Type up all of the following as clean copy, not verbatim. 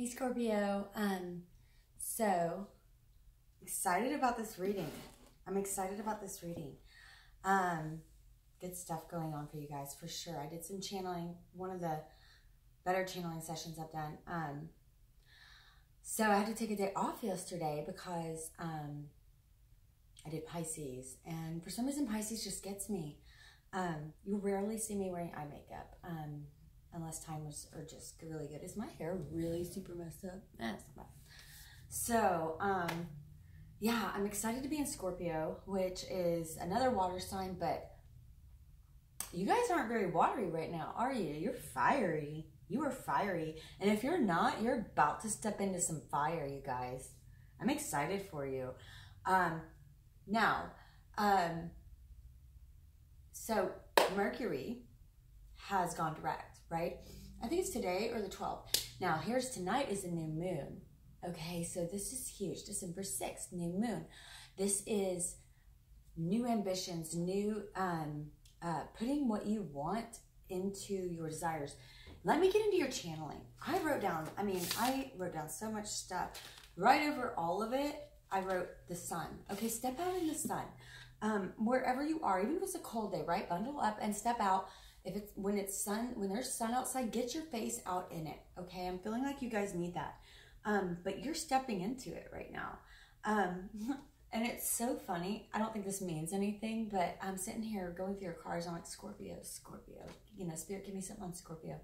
Hey Scorpio, so excited about this reading. I'm excited about this reading. Good stuff going on for you guys for sure. I did some channeling, one of the better channeling sessions I've done. So I had to take a day off yesterday because I did Pisces, and for some reason Pisces just gets me. You rarely see me wearing eye makeup. Unless times are just really good. Is my hair really super messed up? So, yeah, I'm excited to be in Scorpio, which is another water sign, but you guys aren't very watery right now, are you? You're fiery. You are fiery. And if you're not, you're about to step into some fire, you guys. I'm excited for you. So Mercury has gone direct, right? I think it's today or the 12th. Now, here's tonight is a new moon. Okay, so this is huge. December 6th, new moon. This is new ambitions, new, putting what you want into your desires. Let me get into your channeling. I wrote down so much stuff. Right over all of it, I wrote the sun. Okay, step out in the sun. Wherever you are, even if it's a cold day, right? Bundle up and step out. When there's sun outside, get your face out in it. Okay, I'm feeling like you guys need that. But you're stepping into it right now. And it's so funny. I don't think this means anything, but I'm sitting here going through your cards. I'm like, Scorpio. You know, Spirit, give me something on Scorpio.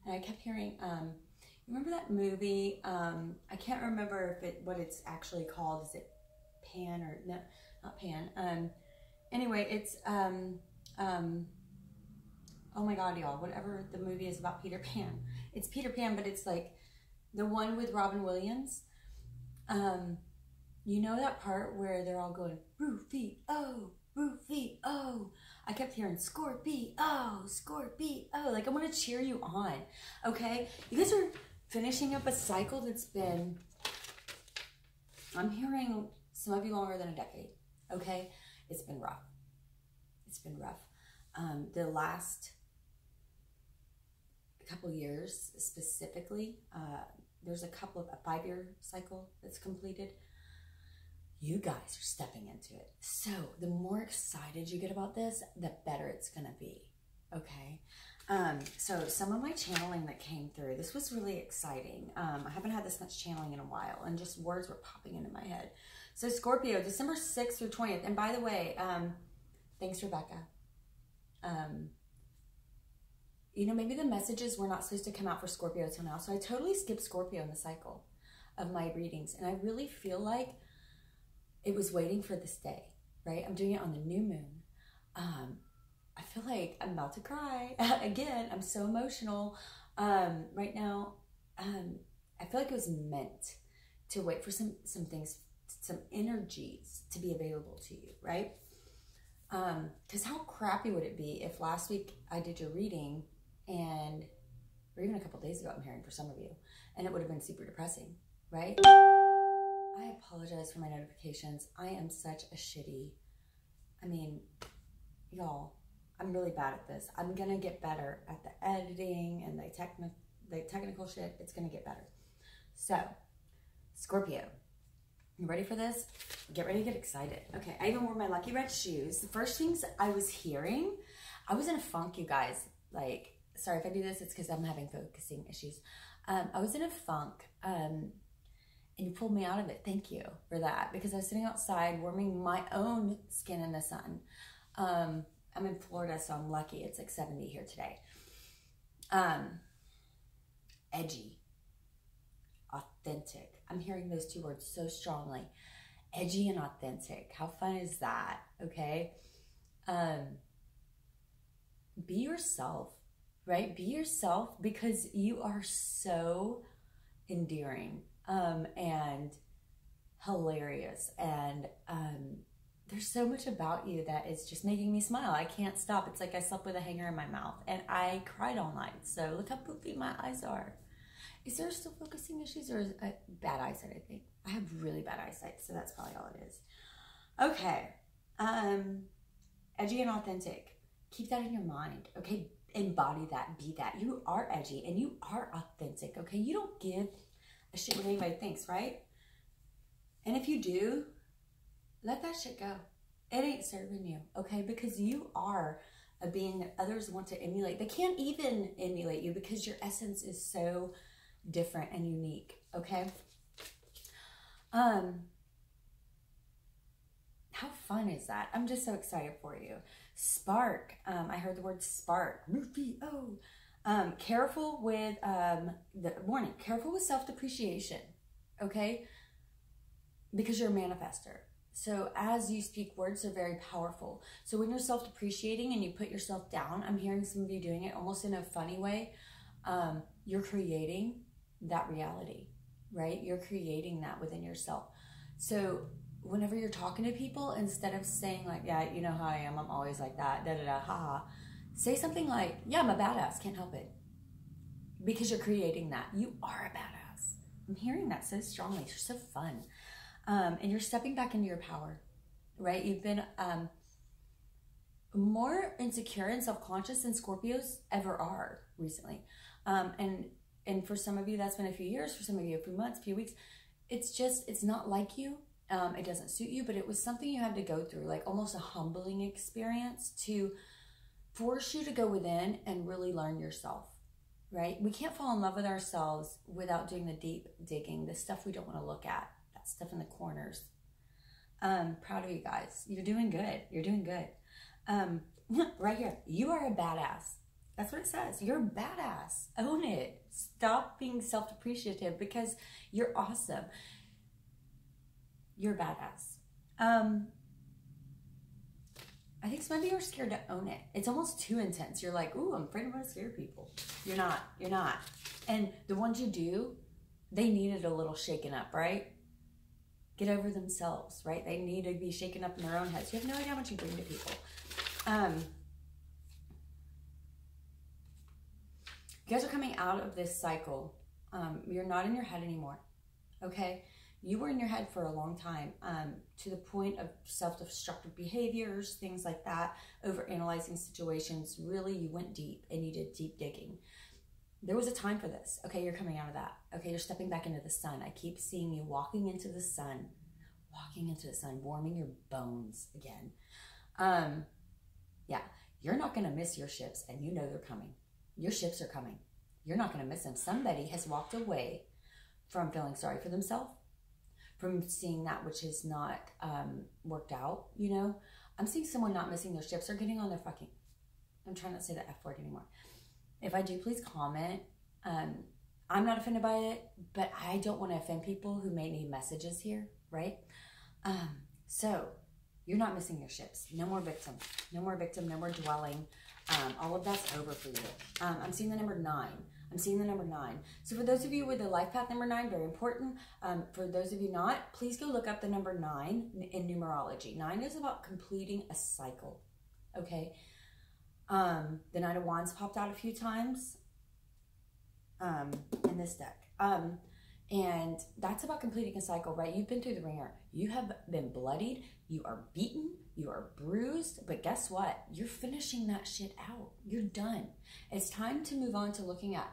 And I kept hearing, you remember that movie? I can't remember what it's actually called. Is it Pan or no, not Pan. Anyway, it's, oh my God, y'all, whatever the movie is about Peter Pan. It's Peter Pan, but it's like the one with Robin Williams. You know that part where they're all going, Rufio, Rufio. I kept hearing Scorpio, Scorpio. Like I want to cheer you on, okay? You guys are finishing up a cycle that's been, I'm hearing some of you longer than a decade, okay? It's been rough. It's been rough. The last couple years specifically, there's a 5-year cycle that's completed. You guys are stepping into it. So the more excited you get about this, the better it's gonna be, okay? So some of my channeling that came through, this was really exciting. I haven't had this much channeling in a while, and just words were popping into my head. So Scorpio, December 6th through 20th. And by the way, thanks, Rebecca. You know, maybe the messages were not supposed to come out for Scorpio till now. So I totally skipped Scorpio in the cycle of my readings. And I really feel like it was waiting for this day, right? I'm doing it on the new moon. I feel like I'm about to cry. Again, I'm so emotional right now. I feel like it was meant to wait for some things, some energies to be available to you, right? Because how crappy would it be if last week I did your reading or even a couple days ago, I'm hearing for some of you, and it would have been super depressing, right? I apologize for my notifications. I am such a y'all, I'm really bad at this. I'm going to get better at the editing and the technical shit. It's going to get better. So, Scorpio, you ready for this? Get ready to get excited. Okay, I even wore my lucky red shoes. The first things I was hearing, I was in a funk, you guys. Like, sorry if I do this, it's because I'm having focusing issues. I was in a funk, and you pulled me out of it. Thank you for that, because I was sitting outside warming my own skin in the sun. I'm in Florida, so I'm lucky. It's like 70 here today. Edgy, authentic. I'm hearing those two words so strongly. Edgy and authentic. How fun is that? Okay. Be yourself, right? Be yourself, because you are so endearing, and hilarious. And, there's so much about you that is just making me smile. I can't stop. It's like I slept with a hanger in my mouth and I cried all night. So look how poofy my eyes are. Is there still focusing issues, or is it bad eyesight? I think I have really bad eyesight, so that's probably all it is. Okay. Edgy and authentic. Keep that in your mind. Okay. Embody that. Be that. You are edgy and you are authentic. Okay. You don't give a shit what anybody thinks, right? And if you do, let that shit go. It ain't serving you, okay? Because you are a being that others want to emulate. They can't even emulate you because your essence is so different and unique, okay? How fun is that? I'm just so excited for you. Spark. I heard the word spark. Rufio. Careful with the warning. Careful with self-depreciation, okay? Because you're a manifester. So as you speak, words are very powerful. So when you're self-depreciating and you put yourself down, I'm hearing some of you doing it almost in a funny way. You're creating that reality, right? You're creating that within yourself. So whenever you're talking to people, instead of saying like, yeah, you know how I am, I'm always like that, da da da, ha ha, say something like, yeah, I'm a badass, can't help it. Because you're creating that. You are a badass. I'm hearing that so strongly. You're so fun. And you're stepping back into your power, right? You've been more insecure and self-conscious than Scorpios ever are recently. And for some of you, that's been a few years. For some of you, a few months, a few weeks. It's not like you. It doesn't suit you, but it was something you had to go through, like almost a humbling experience to force you to go within and really learn yourself, right? We can't fall in love with ourselves without doing the deep digging, the stuff we don't want to look at, that stuff in the corners. Proud of you guys. You're doing good. You're doing good. Right here, you are a badass. That's what it says. You're a badass. Own it. Stop being self-depreciative because you're awesome. You're a badass. I think some of you are scared to own it. It's almost too intense. You're like, ooh, I'm afraid I'm going to scare people. You're not. You're not. And the ones you do, they needed a little shaken up, right? Get over themselves, right? They need to be shaken up in their own heads. You have no idea how much you bring to people. You guys are coming out of this cycle. You're not in your head anymore, okay? You were in your head for a long time, to the point of self-destructive behaviors, things like that, over-analyzing situations. Really, you went deep and you did deep digging. There was a time for this. Okay, you're coming out of that. Okay, you're stepping back into the sun. I keep seeing you walking into the sun, warming your bones again. Yeah, you're not going to miss your ships, and you know they're coming. Your ships are coming. You're not going to miss them. Somebody has walked away from feeling sorry for themselves, from seeing that which is not worked out, you know. I'm seeing someone not missing their ships or getting on their fucking, I'm trying not to say the F word anymore. If I do, please comment. I'm not offended by it, but I don't want to offend people who may need messages here, right? So you're not missing your ships. No more victim. No more victim. No more dwelling. All of that's over for you. I'm seeing the number 9. I'm seeing the number 9. So for those of you with the life path number 9, very important. For those of you not, please go look up the number 9 in numerology. 9 is about completing a cycle. Okay. The Knight of Wands popped out a few times in this deck. And that's about completing a cycle, right? You've been through the ringer. You have been bloodied. You are beaten. You are bruised. But guess what? You're finishing that shit out. You're done. It's time to move on to looking at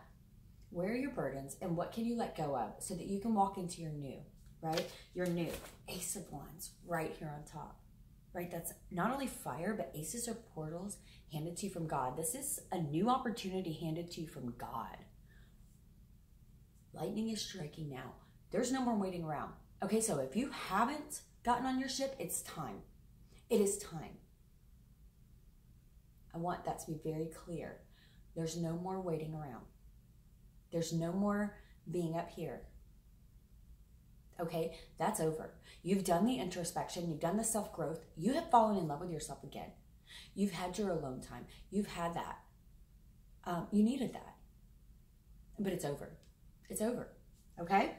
where are your burdens and what can you let go of so that you can walk into your new, right? Your new. Ace of Wands right here on top, right? That's not only fire, but aces are portals handed to you from God. This is a new opportunity handed to you from God. Lightning is striking now. There's no more waiting around. Okay, so if you haven't gotten on your ship, it's time. It is time. I want that to be very clear. There's no more waiting around. There's no more being up here. Okay, that's over. You've done the introspection. You've done the self-growth. You have fallen in love with yourself again. You've had your alone time. You've had that. You needed that. But it's over. It's over. Okay?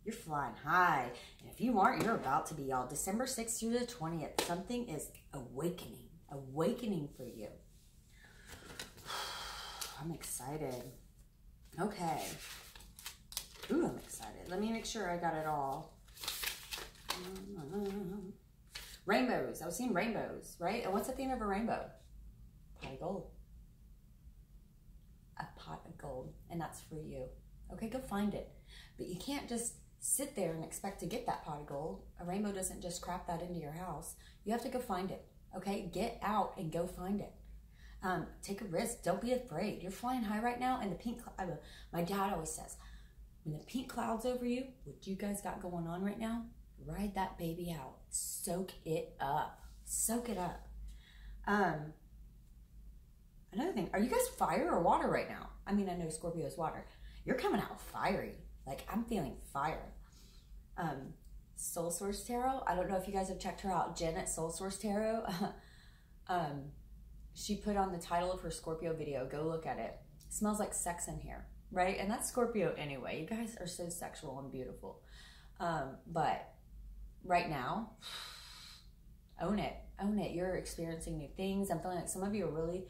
You're flying high. And if you aren't, you're about to be, y'all. December 6th through the 20th. Something is awakening. Awakening for you. I'm excited. Okay. Ooh, I'm excited. Let me make sure I got it all. Rainbows. I was seeing rainbows, right? And what's the theme of a rainbow? Pot of gold. A pot of gold. And that's for you. Okay, go find it. But you can't just sit there and expect to get that pot of gold. A rainbow doesn't just crap that into your house. You have to go find it. Okay, get out and go find it. Take a risk. Don't be afraid. You're flying high right now, and the pink cloud. My dad always says, when the pink cloud's over you, what you guys got going on right now, ride that baby out. Soak it up. Soak it up. Another thing, are you guys fire or water right now? I mean, I know Scorpio is water. You're coming out fiery. Like, I'm feeling fire. Soul Source Tarot. I don't know if you guys have checked her out. Jen at Soul Source Tarot. She put on the title of her Scorpio video. Go look at it. Smells like sex in here, right? And that's Scorpio anyway. You guys are so sexual and beautiful. But right now, own it. Own it. You're experiencing new things. I'm feeling like some of you are really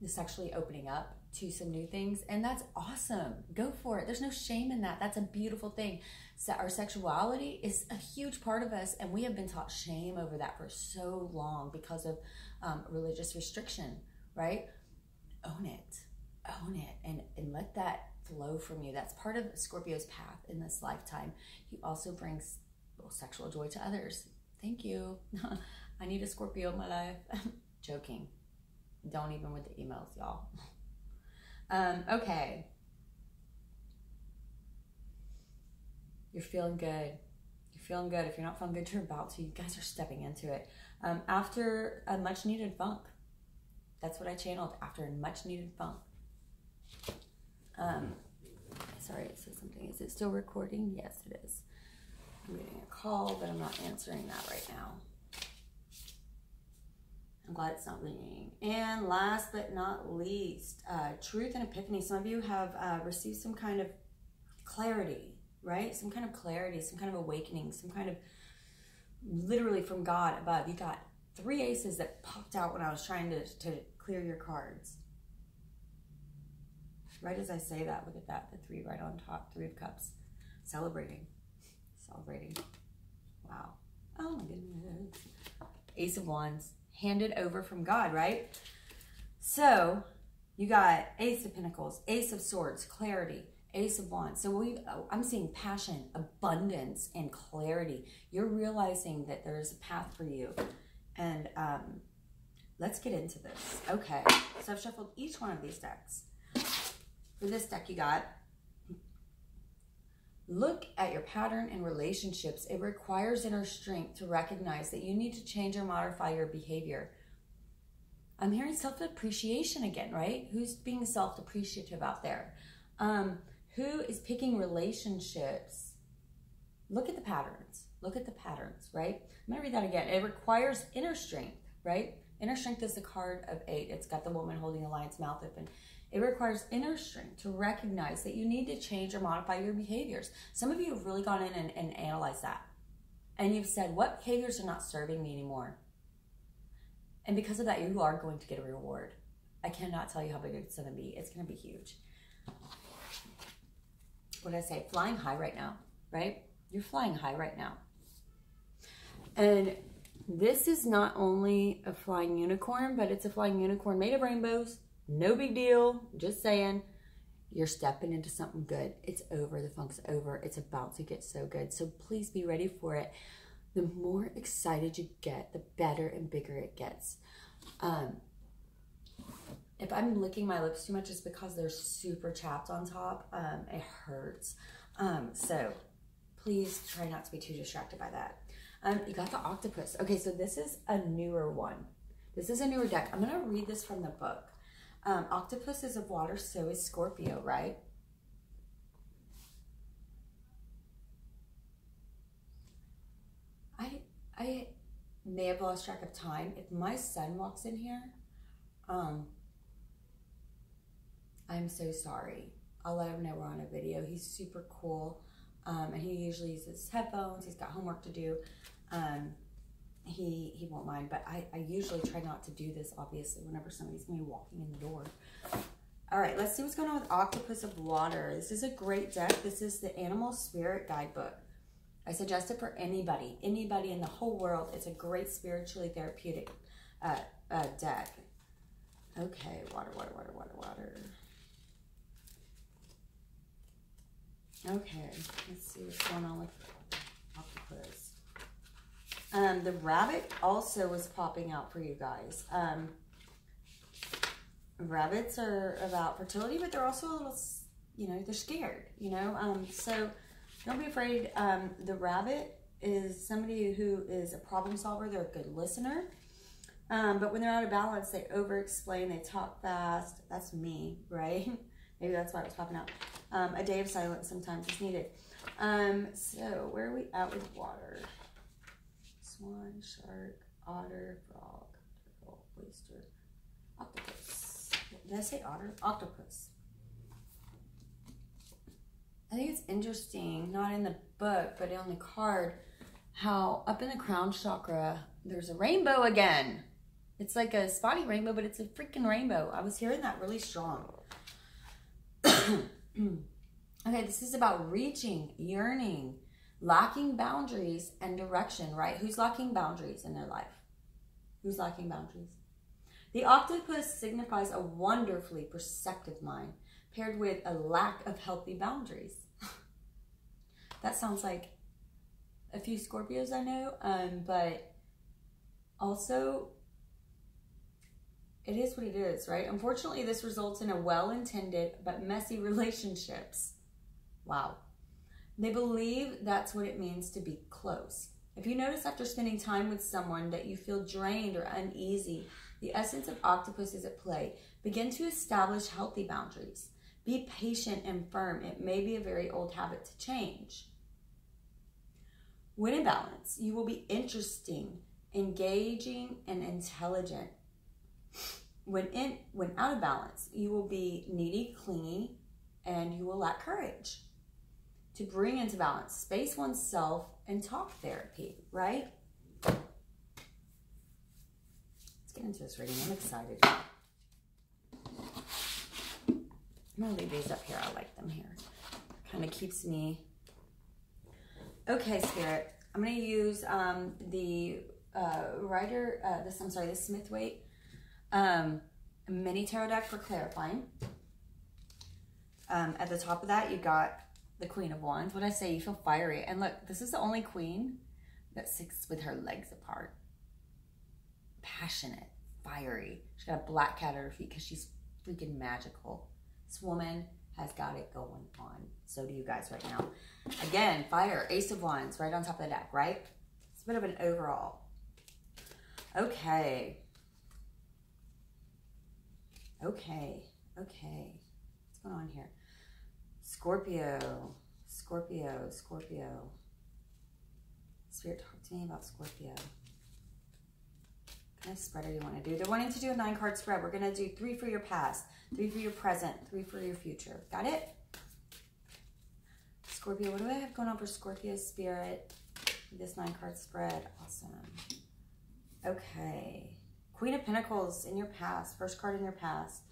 sexually opening up to some new things, and that's awesome. Go for it. There's no shame in that. That's a beautiful thing. So our sexuality is a huge part of us, and we have been taught shame over that for so long because of religious restriction, right? Own it. Own it, and let that flow from you. That's part of Scorpio's path in this lifetime. You also bring sexual joy to others. Thank you. I need a Scorpio in my life. Joking. Don't even with the emails, y'all. Okay. You're feeling good. You're feeling good. If you're not feeling good, you're about to. You guys are stepping into it. After a much needed funk. That's what I channeled. After a much needed funk. Sorry, it says something. Is it still recording? Yes, it is. I'm getting a call, but I'm not answering that right now. I'm glad it's not ringing. And last but not least, truth and epiphany. Some of you have received some kind of clarity, right? Some kind of clarity, some kind of awakening, some kind of literally from God above. You got 3 aces that popped out when I was trying to clear your cards. Right as I say that, look at that, the 3 right on top, 3 of cups. Celebrating. Celebrating. Wow. Oh my goodness. Ace of Wands. Handed over from God, right? So you got Ace of Pentacles, Ace of Swords, clarity, Ace of Wands. So I'm seeing passion, abundance, and clarity. You're realizing that there's a path for you. And let's get into this. Okay, so I've shuffled each one of these decks. For this deck, you got, look at your pattern in relationships. It requires inner strength to recognize that you need to change or modify your behavior. I'm hearing self-appreciation again, right? Who's being self-appreciative out there? Who is picking relationships? Look at the patterns. Look at the patterns, right? I'm going to read that again. It requires inner strength, right? Inner strength is the card of 8. It's got the woman holding the lion's mouth open. It requires inner strength to recognize that you need to change or modify your behaviors. Some of you have really gone in and analyzed that. And you've said, what behaviors are not serving me anymore? And because of that, you are going to get a reward. I cannot tell you how big it's going to be. It's going to be huge. What did I say? Flying high right now, right? You're flying high right now. And this is not only a flying unicorn, but it's a flying unicorn made of rainbows. No big deal. Just saying, you're stepping into something good. It's over. The funk's over. It's about to get so good. So please be ready for it. The more excited you get, the better and bigger it gets. If I'm licking my lips too much, it's because they're super chapped on top. It hurts. So please try not to be too distracted by that. You got the octopus. Okay, so this is a newer one. This is a newer deck. I'm going to read this from the book. Octopus is of water, so is Scorpio, right? I may have lost track of time. If my son walks in here, I'm so sorry. I'll let him know we're on a video. He's super cool, and he usually uses headphones. He's got homework to do. He won't mind, but I usually try not to do this, obviously, whenever somebody's going to be walking in the door. All right, let's see what's going on with Octopus of Water. This is a great deck. This is the Animal Spirit Guidebook. I suggest it for anybody in the whole world. It's a great spiritually therapeutic deck. Okay, water. Okay, let's see what's going on with octopus. The rabbit also was popping out for you guys. Rabbits are about fertility, but they're also a little, you know, they're scared, you know. So don't be afraid. The rabbit is somebody who is a problem solver. They're a good listener. But when they're out of balance, they over-explain, they talk fast. That's me, right? Maybe that's why it was popping out. A day of silence sometimes is needed. So where are we at with water? Swan, shark, otter, frog, turtle, oyster, octopus. Did I say otter? Octopus. I think it's interesting, not in the book, but on the card, how up in the crown chakra, there's a rainbow again. It's like a spotty rainbow, but it's a freaking rainbow. I was hearing that really strong. Okay, this is about reaching, yearning, lacking boundaries and direction, right? Who's lacking boundaries in their life? Who's lacking boundaries? The octopus signifies a wonderfully perceptive mind paired with a lack of healthy boundaries. That sounds like a few Scorpios I know, but also it is what it is, right? Unfortunately, this results in a well-intended but messy relationships. Wow. They believe that's what it means to be close. If you notice after spending time with someone that you feel drained or uneasy, the essence of octopus is at play. Begin to establish healthy boundaries. Be patient and firm. It may be a very old habit to change. When in balance, you will be interesting, engaging, and intelligent. When out of balance, you will be needy, clingy, and you will lack courage. To bring into balance, space oneself and talk therapy, right? Let's get into this reading. I'm excited. I'm going to leave these up here. I like them here. Kind of keeps me... Okay, Spirit. I'm going to use the Smith-Waite mini tarot deck for clarifying. At the top of that, you got the Queen of Wands. What I say, you feel fiery. And look, this is the only queen that sits with her legs apart. Passionate, fiery. She's got a black cat at her feet because she's freaking magical. This woman has got it going on. So do you guys right now. Again, fire, Ace of Wands, right on top of the deck, right? It's a bit of an overall. Okay. Okay. What's going on here? Scorpio. Spirit, talk to me about Scorpio. What kind of spread do you want to do? They're wanting to do a 9-card spread. We're going to do 3 for your past, 3 for your present, 3 for your future. Got it? Scorpio, what do I have going on for Scorpio Spirit? This 9-card spread. Awesome. Okay. Queen of Pentacles in your past. First card in your past.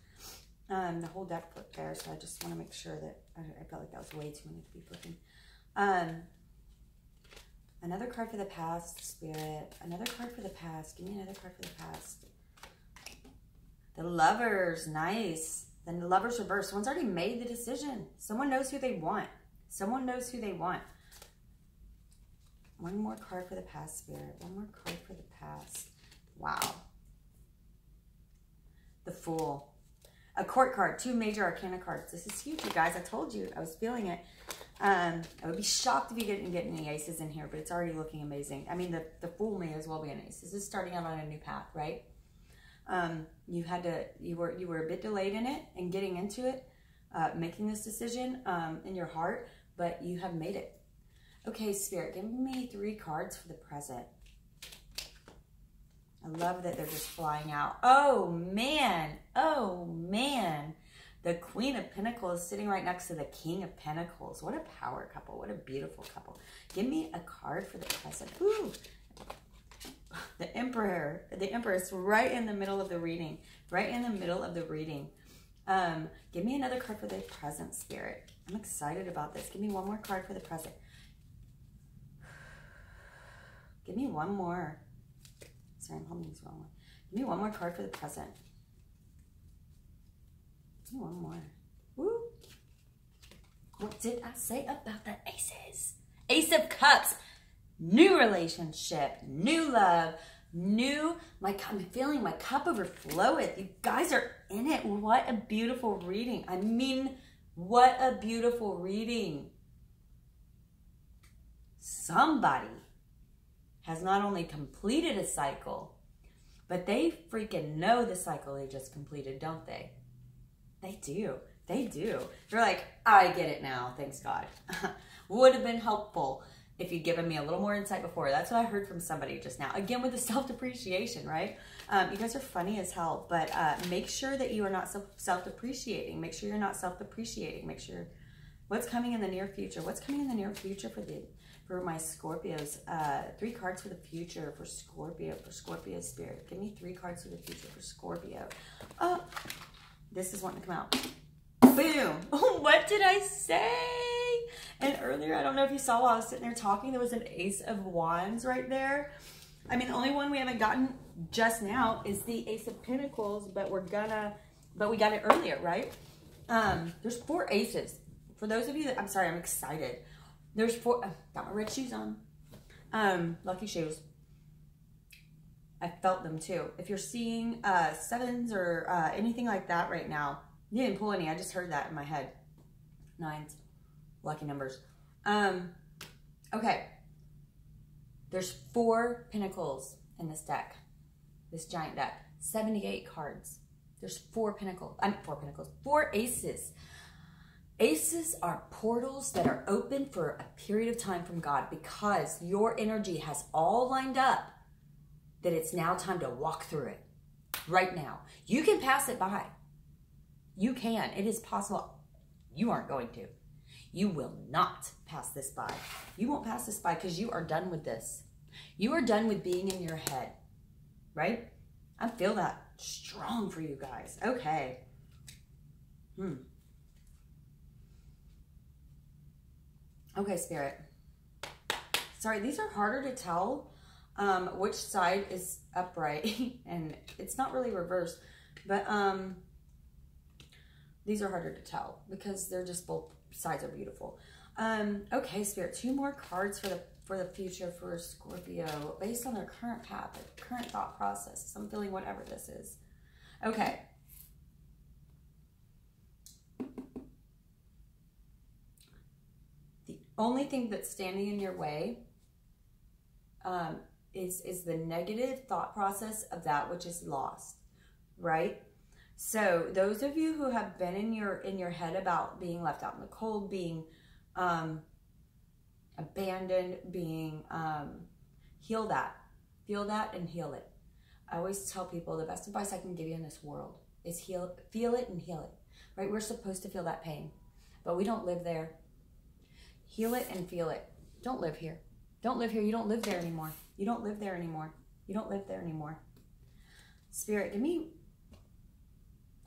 The whole deck flipped there, so I just want to make sure that I felt like that was way too many to be flipping. Another card for the past, Spirit. Another card for the past. Give me another card for the past. The Lovers. Nice. Then the Lovers reverse. Someone's already made the decision. Someone knows who they want. Someone knows who they want. One more card for the past, Spirit. One more card for the past. Wow. The Fool. A Court card. 2 major arcana cards. This is huge, you guys. I told you. I was feeling it. I would be shocked if you didn't get any aces in here, but it's already looking amazing. I mean, the Fool may as well be an ace. This is starting out on a new path, right? You were a bit delayed in it and getting into it, making this decision in your heart, but you have made it. Okay, Spirit, give me 3 cards for the present. I love that they're just flying out. Oh, man. Oh, man. The Queen of Pentacles is sitting right next to the King of Pentacles. What a power couple. What a beautiful couple. Give me a card for the present. Ooh. The Emperor. The Emperor is right in the middle of the reading. Right in the middle of the reading. Give me another card for the present, Spirit. I'm excited about this. Give me one more card for the present. Give me one more. Sorry, I'm holding this wrong one. Give me one more card for the present. Give me one more. Woo. What did I say about the aces? Ace of Cups. New relationship, new love, I'm feeling my cup overfloweth. You guys are in it. What a beautiful reading. I mean, what a beautiful reading. Somebody has not only completed a cycle, but they freaking know the cycle they just completed, don't they? They do. They do. They're like, I get it now. Thanks God. Would have been helpful if you'd given me a little more insight before. That's what I heard from somebody just now. Again, with the self-depreciation, right? You guys are funny as hell, but make sure that you are not self-depreciating. Make sure you're not self-depreciating. Make sure what's coming in the near future. What's coming in the near future for my Scorpios? 3 cards for the future for Scorpio spirit. Give me 3 cards for the future for Scorpio. Oh, this is wanting to come out. Boom. What did I say? And earlier, I don't know if you saw while I was sitting there talking, there was an Ace of Wands right there. I mean, the only one we haven't gotten just now is the Ace of Pentacles, but we got it earlier, right? There's 4 aces. For those of you that, I'm sorry, I'm excited. There's 4, got my red shoes on. Lucky shoes. I felt them too. If you're seeing 7s or anything like that right now, you didn't pull any, I just heard that in my head. 9s. Lucky numbers. Okay. There's 4 pentacles in this deck. This giant deck. 78 cards. There's 4 pentacles. 4 aces. Aces are portals that are open for a period of time from God because your energy has all lined up that it's now time to walk through it. Right now. You can pass it by. You can. It is possible. You aren't going to. You will not pass this by. You won't pass this by because you are done with this. You are done with being in your head, right? I feel that strong for you guys. Okay. Okay, Spirit. Sorry, these are harder to tell which side is upright, and it's not really reversed, but these are harder to tell because they're just both sides are beautiful. Okay, Spirit, 2 more cards for the future for Scorpio based on their current path, their current thought process. I'm feeling whatever this is. Okay. The only thing that's standing in your way is the negative thought process of that which is lost, right? So those of you who have been in your head about being left out in the cold, being abandoned, being heal that. Feel that and heal it. I always tell people the best advice I can give you in this world is feel it and heal it. Right? We're supposed to feel that pain, but we don't live there. Heal it and feel it. Don't live here. Don't live here. You don't live there anymore. You don't live there anymore. You don't live there anymore. Spirit, give me...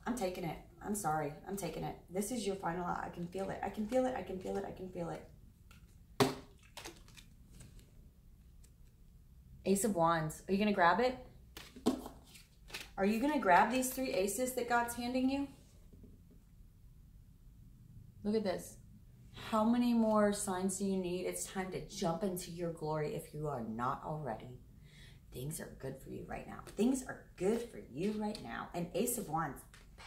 I'm taking it. I'm sorry. I'm taking it. This is your final. I can feel it. I can feel it. I can feel it. I can feel it. Ace of Wands. Are you going to grab it? Are you going to grab these 3 aces that God's handing you? Look at this. How many more signs do you need? It's time to jump into your glory if you are not already. Things are good for you right now. Things are good for you right now. An Ace of Wands.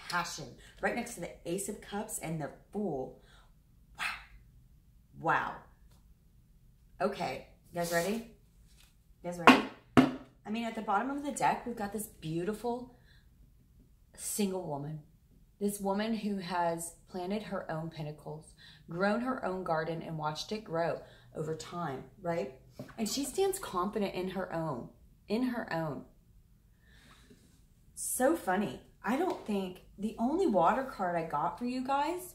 Passion. Right next to the Ace of Cups and the Fool. Wow. Wow. Okay. You guys ready? You guys ready? I mean, at the bottom of the deck, we've got this beautiful single woman. This woman who has planted her own pinnacles, grown her own garden, and watched it grow over time, right? And she stands confident in her own. In her own. So funny. I don't think the only water card I got for you guys,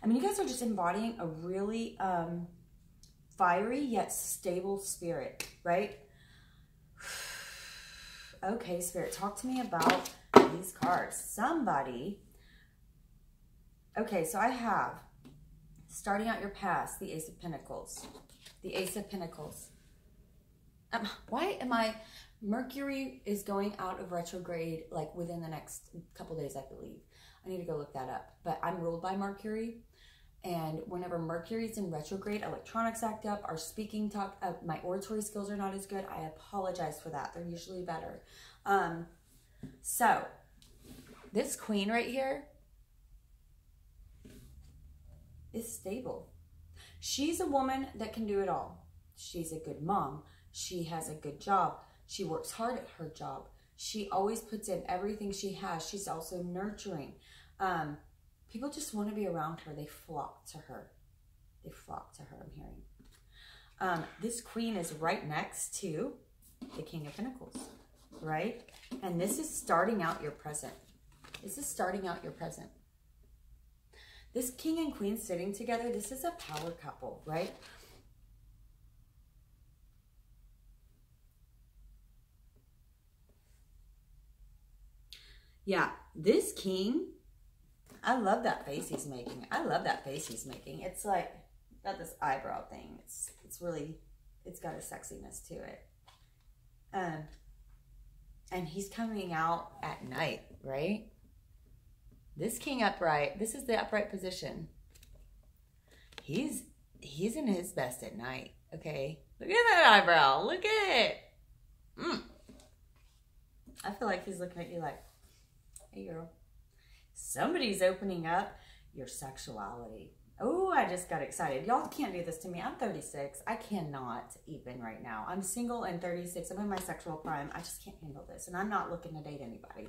I mean, you guys are just embodying a really fiery yet stable spirit, right? Okay, Spirit, talk to me about these cards. Somebody, okay, so I have, starting out your past, the Ace of Pentacles. The Ace of Pentacles. Why am I... Mercury is going out of retrograde like within the next couple days, I believe. I need to go look that up. But I'm ruled by Mercury. And whenever Mercury's in retrograde, electronics act up, our speaking talk up, my oratory skills are not as good. I apologize for that. They're usually better. So this queen right here is stable. She's a woman that can do it all. She's a good mom. She has a good job. She works hard at her job. She always puts in everything she has. She's also nurturing. People just want to be around her. They flock to her. They flock to her, I'm hearing. This queen is right next to the King of Pentacles, right? And this is starting out your present. This is starting out your present. This king and queen sitting together, this is a power couple, right? Yeah, this king, I love that face he's making. I love that face he's making. It's like, got this eyebrow thing. It's really, it's got a sexiness to it. And he's coming out at night, right? This king upright, this is the upright position. He's in his best at night, okay? Look at that eyebrow. Look at it. I feel like he's looking at you like, hey, girl. Somebody's opening up your sexuality. Oh, I just got excited. Y'all can't do this to me. I'm 36. I cannot even right now. I'm single and 36. I'm in my sexual prime. I just can't handle this. And I'm not looking to date anybody.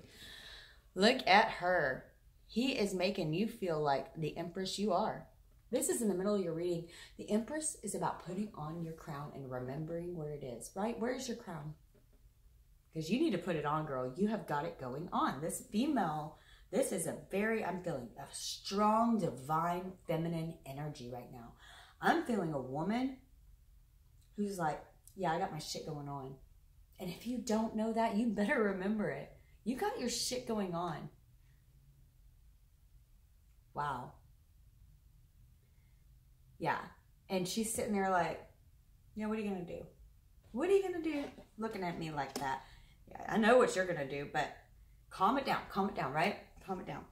Look at her. He is making you feel like the empress you are. This is in the middle of your reading. The empress is about putting on your crown and remembering where it is, right? Where's your crown? Because you need to put it on, girl. You have got it going on. This female, this is a very, I'm feeling a strong, divine, feminine energy right now. I'm feeling a woman who's like, yeah, I got my shit going on. And if you don't know that, you better remember it. You got your shit going on. Wow. Yeah. And she's sitting there like, yeah, what are you going to do? What are you going to do looking at me like that? Yeah, I know what you're going to do, but calm it down, right? Calm it down.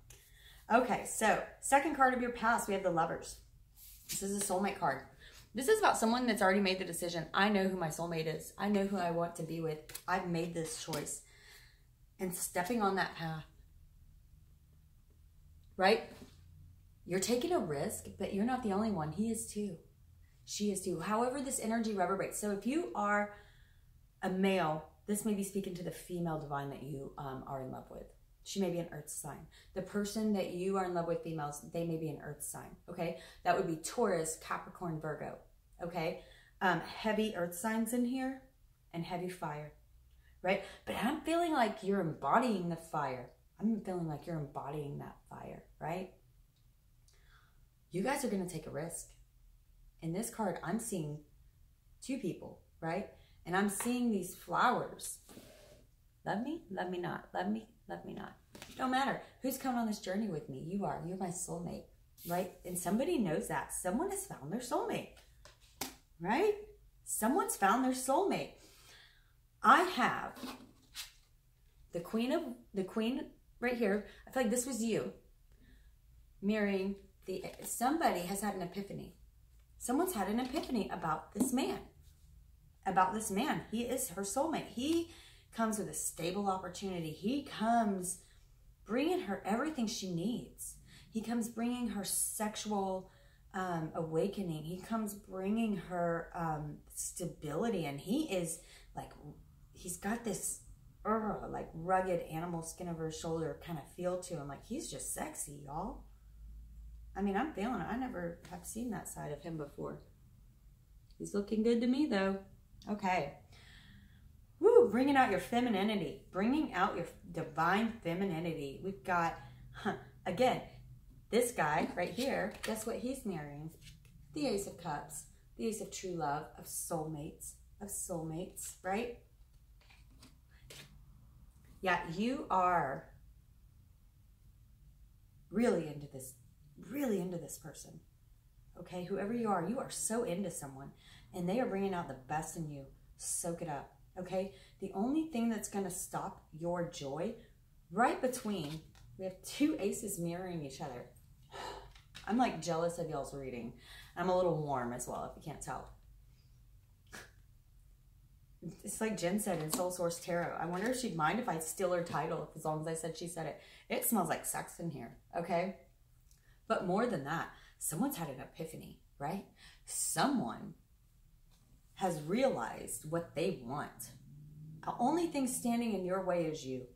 Okay, so second card of your past, we have the Lovers. This is a soulmate card. This is about someone that's already made the decision. I know who my soulmate is. I know who I want to be with. I've made this choice. And stepping on that path, right? You're taking a risk, but you're not the only one. He is too. She is too. However, this energy reverberates. So if you are a male, this may be speaking to the female divine that you are in love with. She may be an earth sign. The person that you are in love with, females, they may be an earth sign, okay? That would be Taurus, Capricorn, Virgo, okay? Heavy earth signs in here and heavy fire, right? But I'm feeling like you're embodying the fire. I'm feeling like you're embodying that fire, right? You guys are going to take a risk. In this card, I'm seeing two people, right? And I'm seeing these flowers. Love me? Love me not. Love me? Love me not. Don't matter. Who's coming on this journey with me? You are. You're my soulmate, right? And somebody knows that. Someone has found their soulmate, right? Someone's found their soulmate. I have the queen right here. I feel like this was you mirroring somebody has had an epiphany. Someone's had an epiphany about this man. About this man. He is her soulmate. He comes with a stable opportunity. He comes bringing her everything she needs. He comes bringing her sexual awakening. He comes bringing her stability. And he is like, he's got this like rugged animal skin over his shoulder kind of feel to him. Like he's just sexy, y'all. I mean, I'm feeling it. I never have seen that side of him before. He's looking good to me, though. Okay. Woo, bringing out your femininity. Bringing out your divine femininity. We've got, again, this guy right here. Guess what he's marrying? The Ace of Cups. The Ace of true love, of soulmates. Of soulmates, right? Yeah, you are really into this person, okay? Whoever you are so into someone, and they are bringing out the best in you. Soak it up, okay? The only thing that's going to stop your joy, right between, we have two aces mirroring each other. I'm like jealous of y'all's reading. I'm a little warm as well, if you can't tell. It's like Jen said in Soul Source Tarot. I wonder if she'd mind if I steal her title, as long as I said she said it. It smells like sex in here, okay? But more than that, someone's had an epiphany, right? Someone has realized what they want. The only thing standing in your way is you.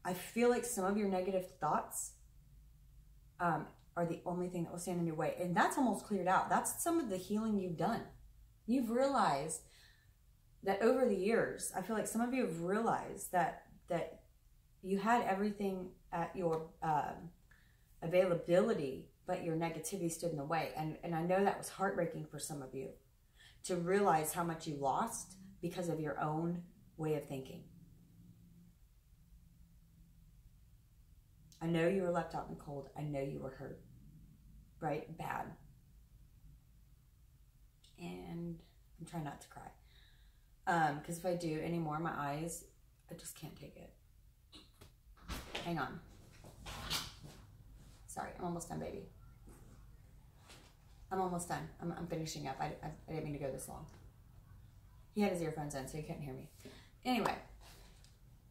I feel like some of your negative thoughts are the only thing that will stand in your way. And that's almost cleared out. That's some of the healing you've done. You've realized that over the years, I feel like some of you have realized that you had everything at your availability, but your negativity stood in the way. And I know that was heartbreaking for some of you to realize how much you lost because of your own way of thinking. I know you were left out in the cold. I know you were hurt, right? Bad. And I'm trying not to cry. Because if I do anymore, my eyes, I just can't take it. Hang on. Sorry, I'm almost done, baby. I'm almost done. I'm finishing up. I didn't mean to go this long. He had his earphones in, so he couldn't hear me. Anyway,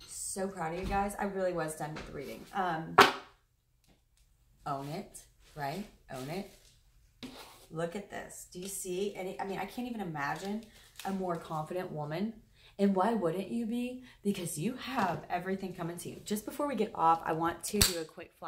so proud of you guys. I really was done with the reading. Own it, right? Own it. Look at this. Do you see any? I mean, I can't even imagine a more confident woman. And why wouldn't you be? Because you have everything coming to you. Just before we get off, I want to do a quick flash.